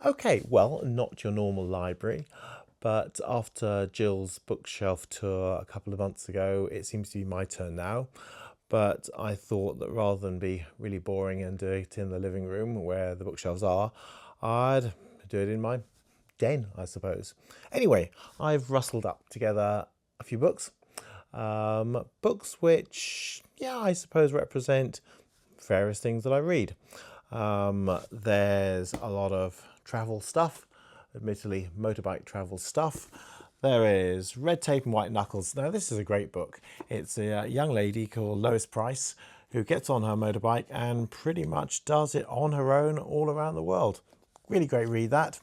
Okay, well, not your normal library, but after Jill's bookshelf tour a couple of months ago, it seems to be my turn now. But I thought that rather than be really boring and do it in the living room where the bookshelves are, I'd do it in my den, I suppose. Anyway, I've rustled up together a few books. Books which, yeah, I suppose represent various things that I read. There's a lot of travel stuff, admittedly motorbike travel stuff. There is Red Tape and White Knuckles. Now this is a great book. It's a young lady called Lois Price who gets on her motorbike and pretty much does it on her own all around the world. Really great read, that.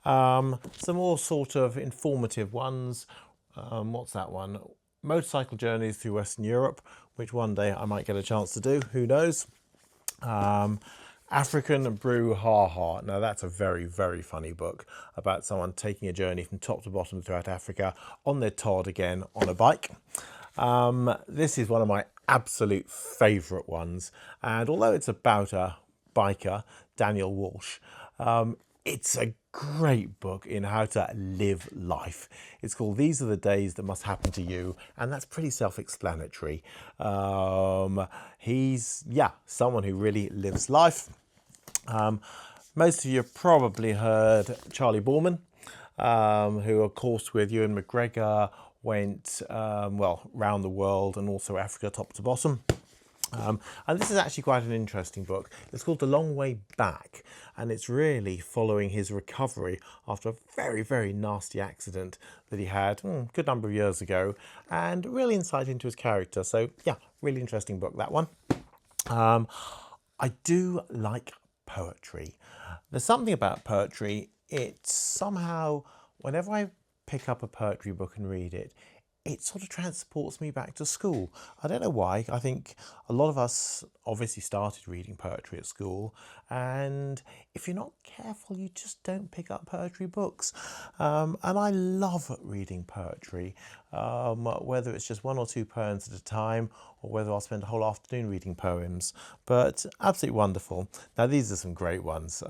Some more sort of informative ones. What's that one? Motorcycle Journeys Through Western Europe, which one day I might get a chance to do, who knows. African Brew Ha Ha. Now that's a very, very funny book about someone taking a journey from top to bottom throughout Africa on their Todd again on a bike. This is one of my absolute favourite ones, and although it's about a biker, Daniel Walsh, it's a great book in how to live life. It's called These Are the Days That Must Happen to You, and that's pretty self-explanatory. He's, yeah, someone who really lives life. Most of you have probably heard Charlie Borman, who of course with Ewan McGregor went, well, round the world and also Africa top to bottom. And this is actually quite an interesting book. It's called The Long Way Back, and it's really following his recovery after a very, very nasty accident that he had a good number of years ago, and real insight into his character. So yeah, really interesting book, that one. I do like poetry. There's something about poetry, it's somehow, whenever I pick up a poetry book and read it, it sort of transports me back to school. I don't know why. I think a lot of us obviously started reading poetry at school, and if you're not careful, you just don't pick up poetry books. And I love reading poetry, whether it's just one or two poems at a time, or whether I'll spend a whole afternoon reading poems. But absolutely wonderful. Now, these are some great ones.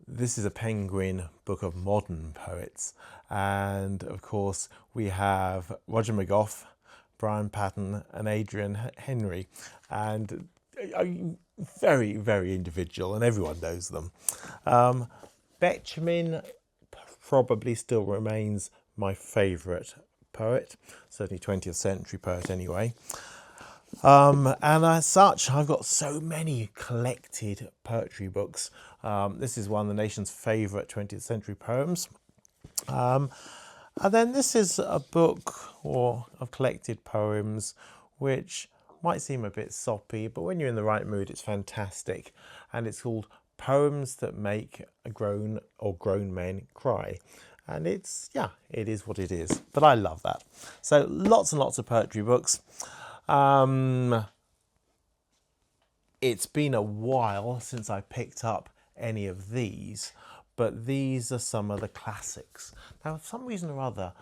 This is a Penguin book of modern poets, and of course we have Roger McGough, Brian Patton and Adrian Henry, and very, very individual, and everyone knows them. Betjeman probably still remains my favourite poet, certainly 20th century poet anyway. And as such, I've got so many collected poetry books. This is one of the nation's favourite 20th century poems. And then this is a book of collected poems which might seem a bit soppy, but when you're in the right mood, it's fantastic. And it's called Poems That Make a Grown Men Cry. And it's, yeah, it is what it is. But I love that. So lots and lots of poetry books. It's been a while since I picked up any of these, but these are some of the classics. Now, for some reason or other,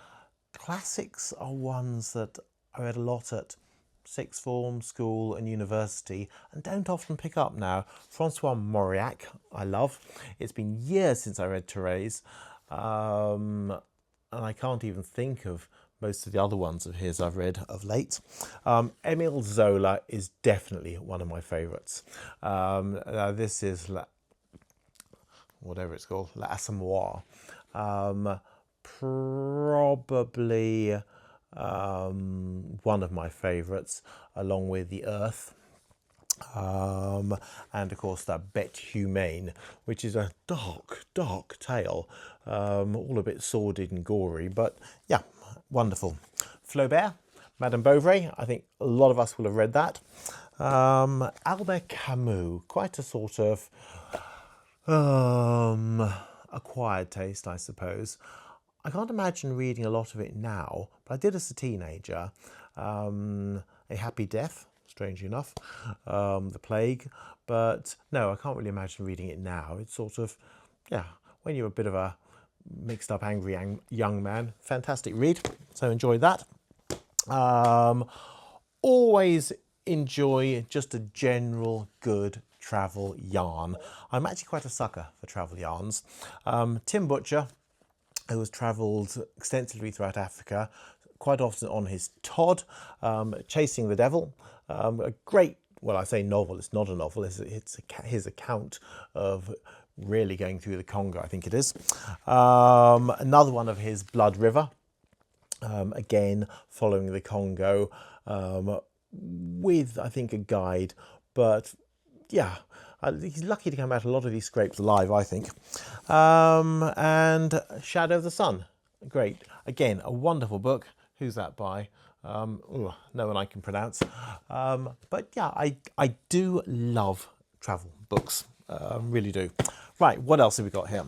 classics are ones that I read a lot at sixth form, school and university, and don't often pick up now. Francois Mauriac, I love. It's been years since I read Therese, and I can't even think of most of the other ones of his I've read of late. Emile Zola is definitely one of my favourites. This is whatever it's called, L'Assommoir. Probably one of my favourites, along with The Earth. And of course that Bête Humaine, which is a dark, dark tale, all a bit sordid and gory, but yeah, wonderful. Flaubert, Madame Bovary, I think a lot of us will have read that. Albert Camus, quite a sort of acquired taste, I suppose. I can't imagine reading a lot of it now, but I did as a teenager. A Happy Death, strangely enough, The Plague, but no, I can't really imagine reading it now. It's sort of, yeah, when you're a bit of a mixed up, angry young man, fantastic read, so enjoy that. Always enjoy just a general good travel yarn. I'm actually quite a sucker for travel yarns. Tim Butcher, who has travelled extensively throughout Africa, quite often on his Todd, Chasing the Devil, a great, well, I say novel, it's not a novel, it's his account of really going through the Congo, I think it is. Another one of his, Blood River, again following the Congo, with, I think, a guide, but yeah, he's lucky to come out a lot of these scrapes alive, I think. And Shadow of the Sun, great. Again, a wonderful book. Who's that by? No one I can pronounce. But yeah, I do love travel books, really do. Right, what else have we got here?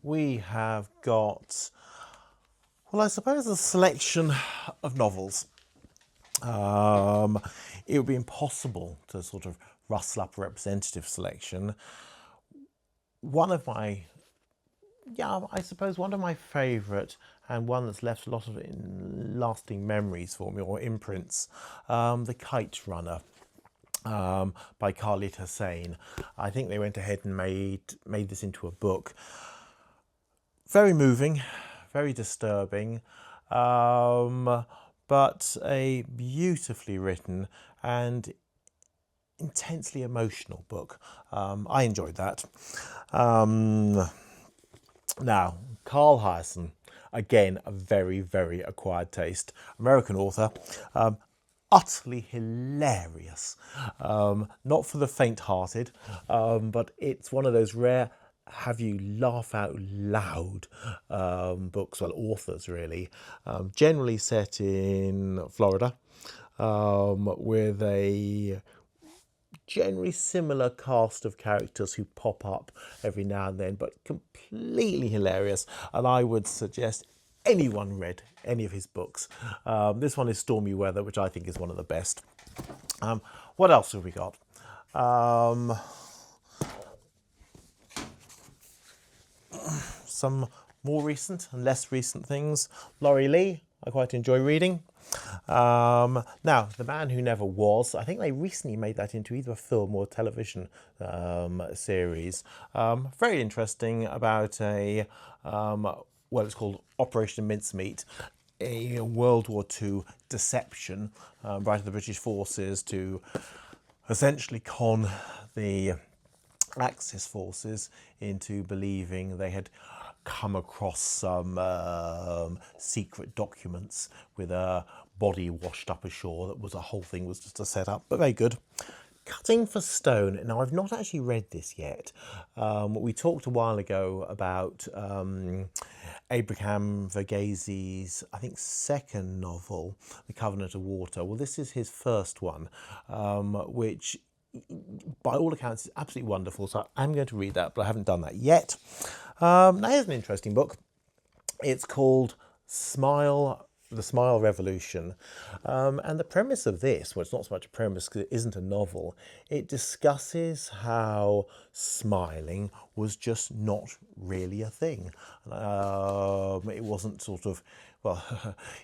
We have got, well, I suppose a selection of novels. It would be impossible to sort of rustle up a representative selection. One of my, I suppose one of my favourite, and one that's left a lot of lasting memories for me, or imprints, The Kite Runner, by Khalid Hossein. I think they went ahead and made this into a book. Very moving, very disturbing, but a beautifully written and intensely emotional book. I enjoyed that. Now, Carl Hiaasen, again, a very, very acquired taste. American author, utterly hilarious. Not for the faint-hearted, but it's one of those rare have you laugh out loud books, well, authors really, generally set in Florida, with a generally similar cast of characters who pop up every now and then, but completely hilarious. And I would suggest anyone read any of his books. This one is Stormy Weather, which I think is one of the best. What else have we got? Some more recent and less recent things. Laurie Lee, I quite enjoy reading. Now, The Man Who Never Was, I think they recently made that into either a film or television series. Very interesting, about a, well, it's called Operation Mincemeat, a World War II deception by the British forces to essentially con the Axis forces into believing they had come across some secret documents with a body washed up ashore. That was a whole thing, was just a setup, but very good. Cutting for Stone. Now, I've not actually read this yet. We talked a while ago about Abraham Verghese's, I think, second novel, The Covenant of Water. Well, this is his first one, which by all accounts is absolutely wonderful, so I'm going to read that, but I haven't done that yet. Now, here's an interesting book. It's called The Smile Revolution, and the premise of this, well, it's not so much a premise because it isn't a novel, it discusses how smiling was just not really a thing. It wasn't sort of, well,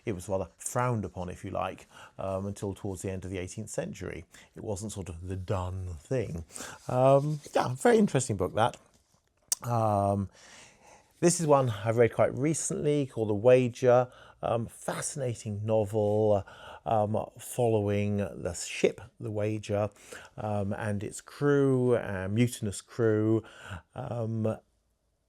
it was rather frowned upon, if you like, until towards the end of the 18th century. It wasn't sort of the done thing. Yeah, very interesting book, that. This is one I've read quite recently called The Wager. Fascinating novel following the ship, The Wager, and its crew, mutinous crew, and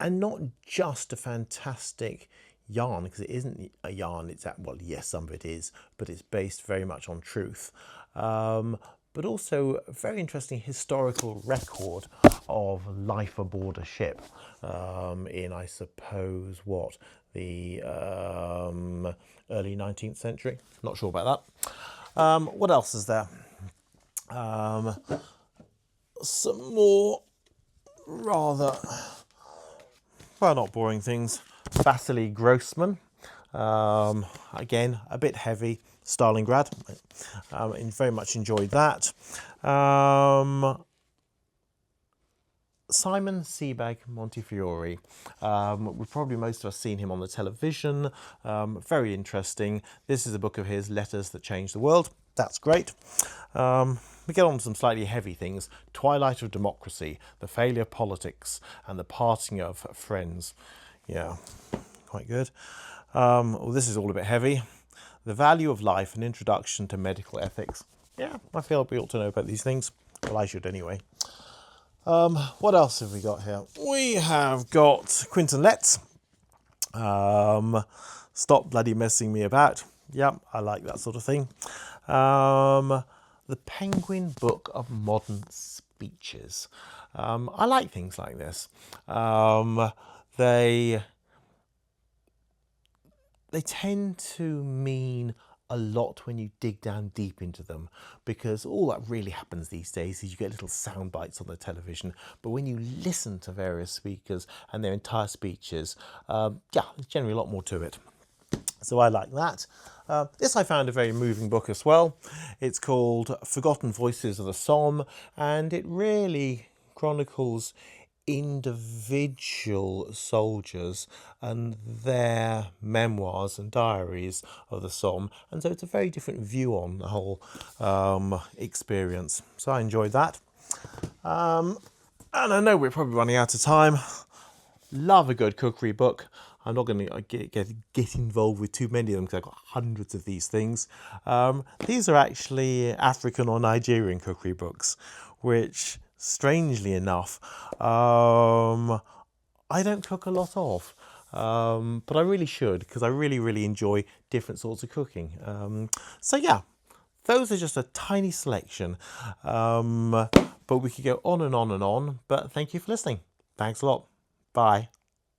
not just a fantastic yarn, because it isn't a yarn, it's well, yes, some of it is, but it's based very much on truth. But also a very interesting historical record of life aboard a ship in, I suppose, what, the early 19th century? Not sure about that. What else is there? Some more rather, well, not boring things. Vasily Grossman, again, a bit heavy. Stalingrad, and very much enjoyed that. Simon Sebag Montefiore, we've probably most of us seen him on the television. Very interesting. This is a book of his, Letters That Changed the World. That's great. We get on to some slightly heavy things. Twilight of Democracy, The Failure of Politics, and The Parting of Friends. Yeah, quite good. Well, this is all a bit heavy. The Value of Life, An Introduction to Medical Ethics. Yeah, I feel we ought to know about these things. Well, I should anyway. What else have we got here? We have got Quinton Letts. Stop Bloody Messing Me About. Yep, I like that sort of thing. The Penguin Book of Modern Speeches. I like things like this. They tend to mean a lot when you dig down deep into them, because all that really happens these days is you get little sound bites on the television, but when you listen to various speakers and their entire speeches, there's generally a lot more to it. So I like that. This I found a very moving book as well. It's called Forgotten Voices of the Somme, and it really chronicles individual soldiers and their memoirs and diaries of the Somme, and so it's a very different view on the whole experience. So I enjoyed that. And I know we're probably running out of time. Love a good cookery book. I'm not going to get involved with too many of them because I've got hundreds of these things. These are actually African or Nigerian cookery books, which, strangely enough, I don't cook a lot of. But I really should, because I really enjoy different sorts of cooking. So yeah, those are just a tiny selection. But we could go on and on and on. But thank you for listening. Thanks a lot. Bye.